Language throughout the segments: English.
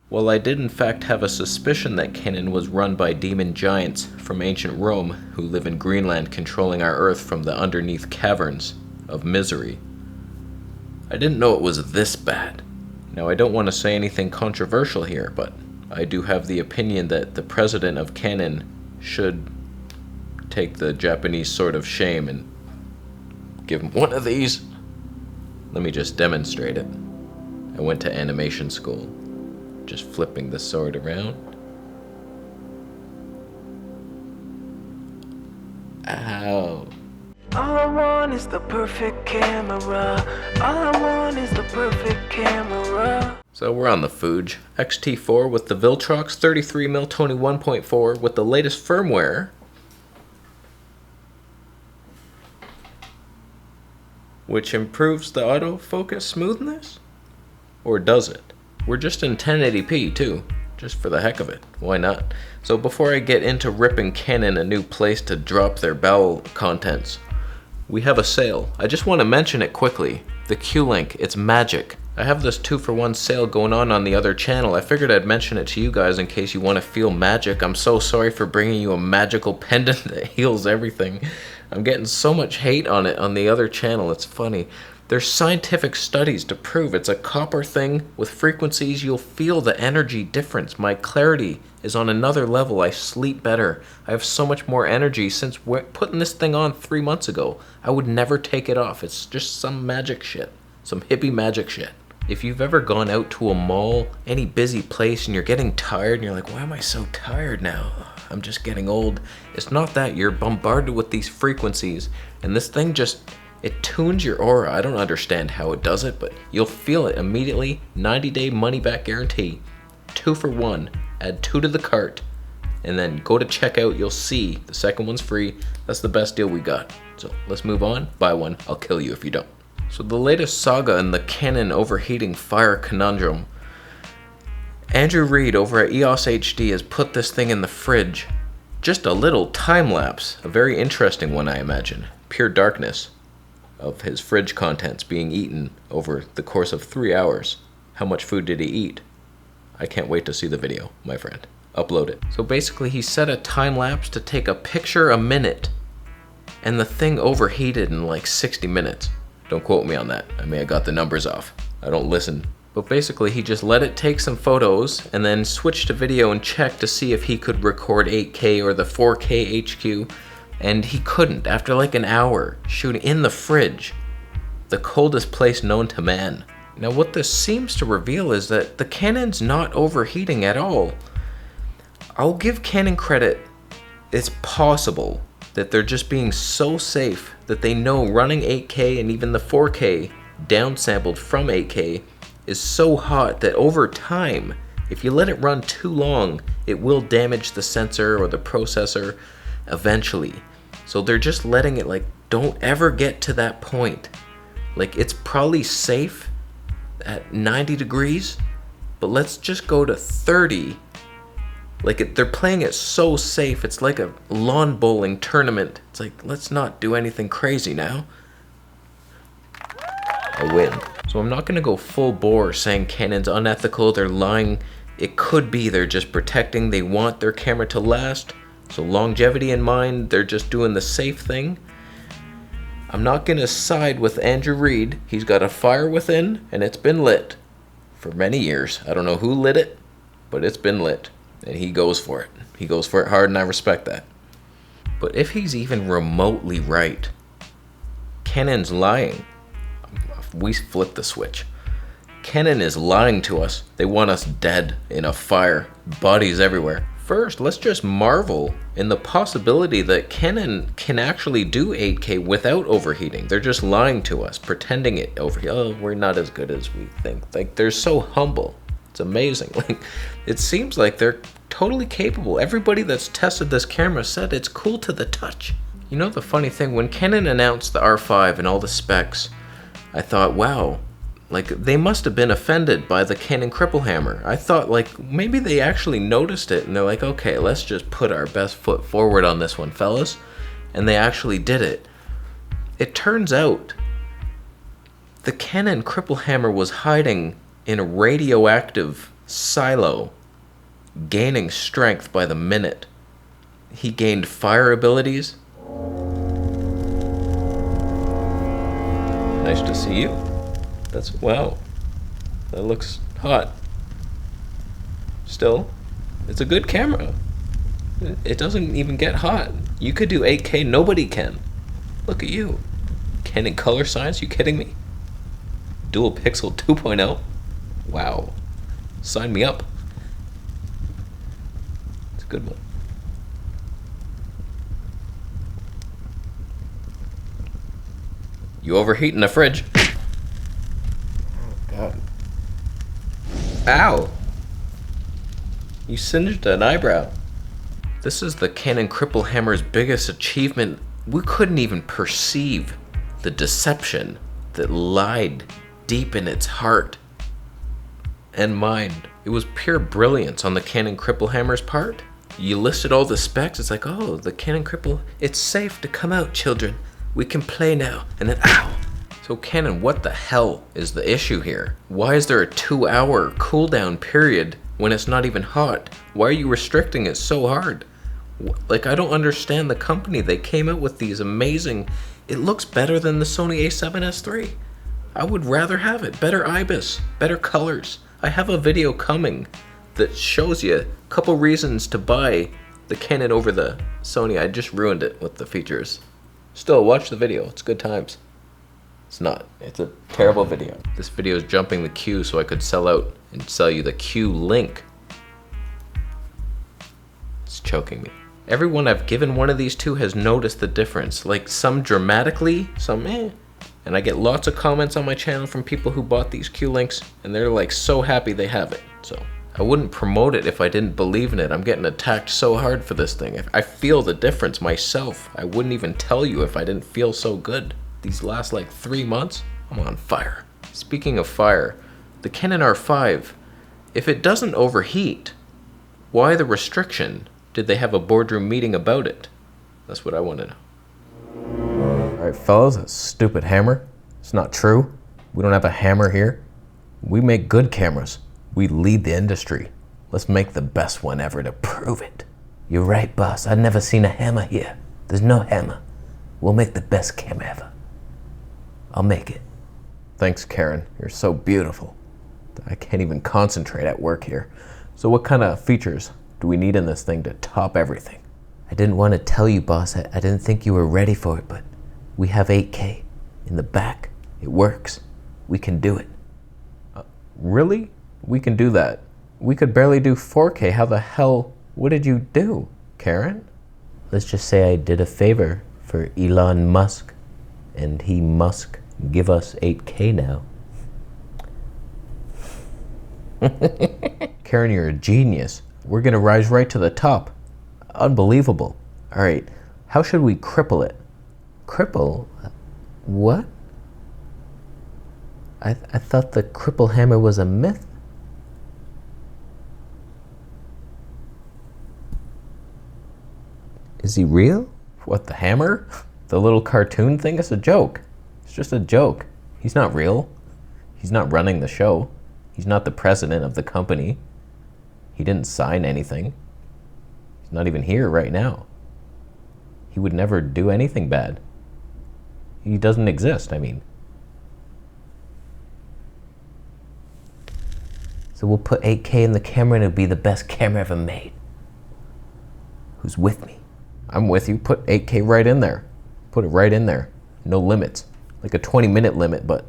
While I did in fact have a suspicion that Canon was run by demon giants from ancient Rome who live in Greenland controlling our Earth from the underneath caverns of misery, I didn't know it was this bad. Now, I don't want to say anything controversial here, but I do have the opinion that the president of Canon should take the Japanese sword of shame and give him one of these. Let me just demonstrate it. I went to animation school. Just flipping the sword around. Ow. All I want is the perfect camera. All I want is the perfect camera. So we're on the Fuji X-T4 with the Viltrox 33mm Tony 1.4 with the latest firmware, which improves the autofocus smoothness? Or does it? We're just in 1080p too, just for the heck of it. Why not? So before I get into ripping Canon a new place to drop their bowel contents, we have a sale. I just want to mention it quickly. The Q-Link, it's magic. I have this 2-for-1 sale going on the other channel. I figured I'd mention it to you guys in case you want to feel magic. I'm so sorry for bringing you a magical pendant that heals everything. I'm getting so much hate on it on the other channel, it's funny. There's scientific studies to prove it's a copper thing. With frequencies, you'll feel the energy difference. My clarity is on another level. I sleep better. I have so much more energy since putting this thing on 3 months ago. I would never take it off. It's just some magic shit. Some hippie magic shit. If you've ever gone out to a mall, any busy place, and you're getting tired, and you're like, why am I so tired now? I'm just getting old. It's not that. You're bombarded with these frequencies, and this thing just... it tunes your aura. I don't understand how it does it, but you'll feel it immediately. 90-day money-back guarantee. 2-for-1. Add 2 to the cart, and then go to checkout. You'll see the second one's free. That's the best deal we got. So let's move on. Buy one. I'll kill you if you don't. So the latest saga in the Canon overheating fire conundrum. Andrew Reid over at EOS HD has put this thing in the fridge. Just a little time lapse. A very interesting one, I imagine. Pure darkness of his fridge contents being eaten over the course of 3 hours. How much food did he eat? I can't wait to see the video, my friend. Upload it. So basically he set a time lapse to take a picture a minute, and the thing overheated in like 60 minutes. Don't quote me on that. I may have got the numbers off. I don't listen. But basically he just let it take some photos and then switched to video and checked to see if he could record 8K or the 4K HQ. And he couldn't after like an hour shooting in the fridge, the coldest place known to man. Now what this seems to reveal is that the Canon's not overheating at all. I'll give Canon credit. It's possible that they're just being so safe that they know running 8K and even the 4K downsampled from 8K is so hot that over time, if you let it run too long, it will damage the sensor or the processor eventually. So they're just letting it, like, don't ever get to that point. Like, it's probably safe at 90 degrees, but let's just go to 30. Like, they're playing it so safe, it's like a lawn bowling tournament. It's like, let's not do anything crazy now. I win. So I'm not gonna go full bore saying Canon's unethical, they're lying. It could be they're just protecting, they want their camera to last. So longevity in mind, they're just doing the safe thing. I'm not gonna side with Andrew Reid. He's got a fire within, and it's been lit for many years. I don't know who lit it, but it's been lit, and he goes for it. He goes for it hard, and I respect that. But if he's even remotely right, Canon's lying. We flip the switch. Canon is lying to us. They want us dead in a fire, bodies everywhere. First, let's just marvel in the possibility that Canon can actually do 8K without overheating. They're just lying to us, pretending it overheat. Oh, we're not as good as we think. Like, they're so humble. It's amazing. Like, it seems like they're totally capable. Everybody that's tested this camera said it's cool to the touch. You know the funny thing, when Canon announced the R5 and all the specs, I thought, wow, like, they must have been offended by the Canon Cripple Hammer. I thought, like, maybe they actually noticed it and they're like, okay, let's just put our best foot forward on this one, fellas. And they actually did it. It turns out the Canon Cripple Hammer was hiding in a radioactive Silo, gaining strength by the minute. He gained fire abilities. Nice to see you. That's, wow. That looks hot. Still, it's a good camera. It doesn't even get hot. You could do 8K, nobody can. Look at you. Canon color science, you kidding me? Dual pixel 2.0? Wow. Sign me up. It's a good one. You overheat in the fridge. Oh, God. Ow! You singed an eyebrow. This is the Canon Cripple Hammer's biggest achievement. We couldn't even perceive the deception that lied deep in its heart and mind. It was pure brilliance on the Canon Cripple Hammer's part. You listed all the specs. It's like, oh, the Canon Cripple, it's safe to come out, children. We can play now. And then, ow. So Canon, what the hell is the issue here? Why is there a 2-hour cooldown period when it's not even hot? Why are you restricting it so hard? Like, I don't understand the company. They came out with these amazing, it looks better than the Sony a7S III. I would rather have it. Better IBIS, better colors. I have a video coming that shows you a couple reasons to buy the Canon over the Sony. I just ruined it with the features. Still, watch the video. It's good times. It's not. It's a terrible video. This video is jumping the queue so I could sell out and sell you the queue link. It's choking me. Everyone I've given one of these to has noticed the difference. Like, some dramatically, some eh. And I get lots of comments on my channel from people who bought these queue links and they're like so happy they have it. So I wouldn't promote it if I didn't believe in it. I'm getting attacked so hard for this thing. I feel the difference myself. I wouldn't even tell you if I didn't feel so good. These last like 3 months, I'm on fire. Speaking of fire, the Canon R5, if it doesn't overheat, why the restriction? Did they have a boardroom meeting about it? That's what I want to know. All right, fellas, that stupid hammer. It's not true. We don't have a hammer here. We make good cameras. We lead the industry. Let's make the best one ever to prove it. You're right, boss. I've never seen a hammer here. There's no hammer. We'll make the best camera ever. I'll make it. Thanks, Karen. You're so beautiful. I can't even concentrate at work here. So what kind of features do we need in this thing to top everything? I didn't want to tell you, boss. I didn't think you were ready for it, but we have 8K in the back. It works. We can do it. Really? We can do that? We could barely do 4K. How the hell? What did you do, Karen? Let's just say I did a favor for Elon Musk, and he must give us 8K now. Karen, you're a genius. We're gonna rise right to the top. Unbelievable. All right, how should we cripple it? Cripple? What? I thought the Cripple Hammer was a myth. Is he real? What, the hammer? The little cartoon thing? It's a joke. It's just a joke. He's not real. He's not running the show. He's not the president of the company. He didn't sign anything. He's not even here right now. He would never do anything bad. He doesn't exist, I mean. So we'll put 8K in the camera and it'll be the best camera ever made. Who's with me? I'm with you. Put 8K right in there. Put it right in there. No limits. Like a 20-minute limit, but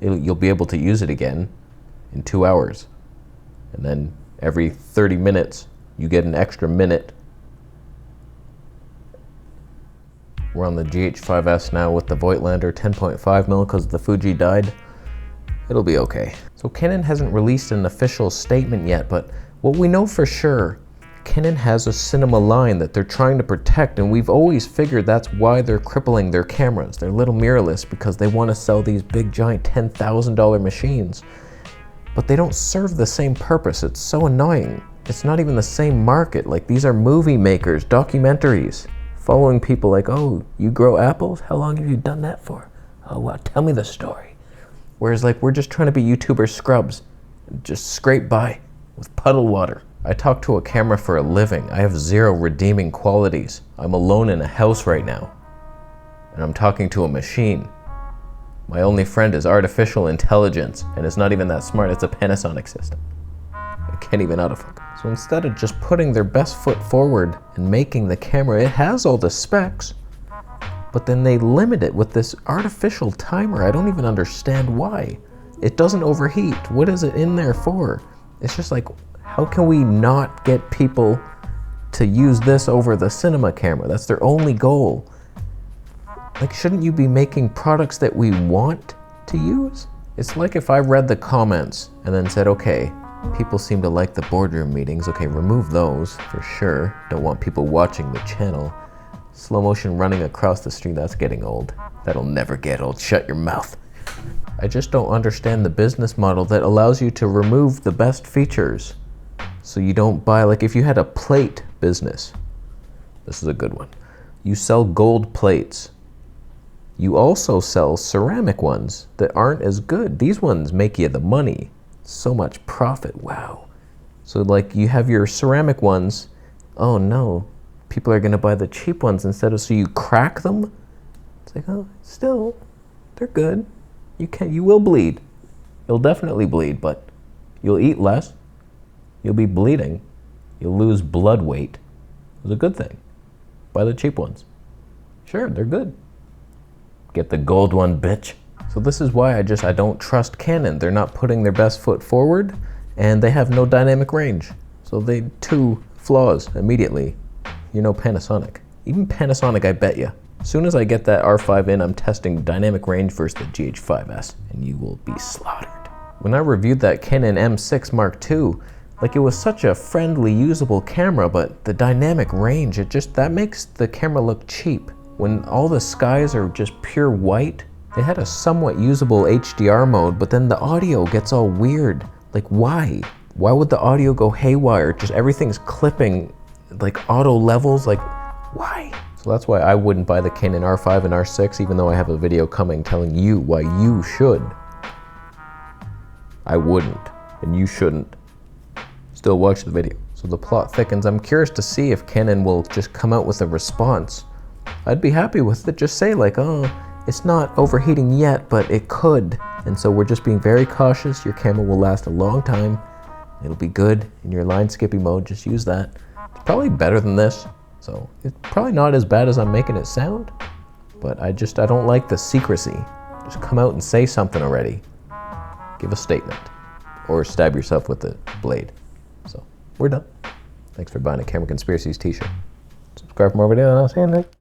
you'll be able to use it again in 2 hours. And then every 30 minutes, you get an extra minute. We're on the GH5S now with the Voigtlander 10.5mm because the Fuji died. It'll be okay. So Canon hasn't released an official statement yet, but what we know for sure, Canon has a cinema line that they're trying to protect, and we've always figured that's why they're crippling their cameras. They're little mirrorless because they want to sell these big giant $10,000 machines. But they don't serve the same purpose. It's so annoying. It's not even the same market. Like, these are movie makers, documentaries, following people like, oh, you grow apples? How long have you done that for? Oh, well, tell me the story. Whereas, like, we're just trying to be YouTuber scrubs. just scrape by with puddle water. I talk to a camera for a living. I have zero redeeming qualities. I'm alone in a house right now, and I'm talking to a machine. My only friend is artificial intelligence, and it's not even that smart. It's a Panasonic system. It can't even autofocus. So instead of just putting their best foot forward and making the camera, it has all the specs, but then they limit it with this artificial timer. I don't even understand why. It doesn't overheat. What is it in there for? It's just like, how can we not get people to use this over the cinema camera? That's their only goal. Like, shouldn't you be making products that we want to use? It's like if I read the comments and then said, okay, people seem to like the boardroom meetings. Okay, remove those for sure. Don't want people watching the channel. Slow motion running across the street, that's getting old. That'll never get old. Shut your mouth. I just don't understand the business model that allows you to remove the best features. So you don't buy, like if you had a plate business, this is a good one. You sell gold plates. You also sell ceramic ones that aren't as good. These ones make you the money. So much profit, wow. So like you have your ceramic ones, oh no, people are gonna buy the cheap ones instead of, so you crack them. It's like, oh, still, they're good. You will bleed. You'll definitely bleed, but you'll eat less. You'll be bleeding. You'll lose blood weight. It's a good thing. Buy the cheap ones. Sure, they're good. Get the gold one, bitch. So this is why I don't trust Canon. They're not putting their best foot forward, and they have no dynamic range. So they two flaws immediately. You know Panasonic. Even Panasonic, I bet you. As soon as I get that R5 in, I'm testing dynamic range versus the GH5S, and you will be slaughtered. When I reviewed that Canon M6 Mark II, like it was such a friendly, usable camera, but the dynamic range, that makes the camera look cheap. When all the skies are just pure white, they had a somewhat usable HDR mode, but then the audio gets all weird. Like why? Why would the audio go haywire? Just everything's clipping, like auto levels, like why? So that's why I wouldn't buy the Canon R5 and R6, even though I have a video coming telling you why you should. I wouldn't, and you shouldn't. Still watch the video. So the plot thickens. I'm curious to see if Canon will just come out with a response. I'd be happy with it. Just say like, oh, it's not overheating yet, but it could. And so we're just being very cautious. Your camera will last a long time. It'll be good in your line skipping mode. Just use that. It's probably better than this. So it's probably not as bad as I'm making it sound, but I don't like the secrecy. Just come out and say something already. Give a statement or stab yourself with the blade. So we're done. Thanks for buying a Camera Conspiracies t-shirt. Subscribe for more videos and I'll see you next.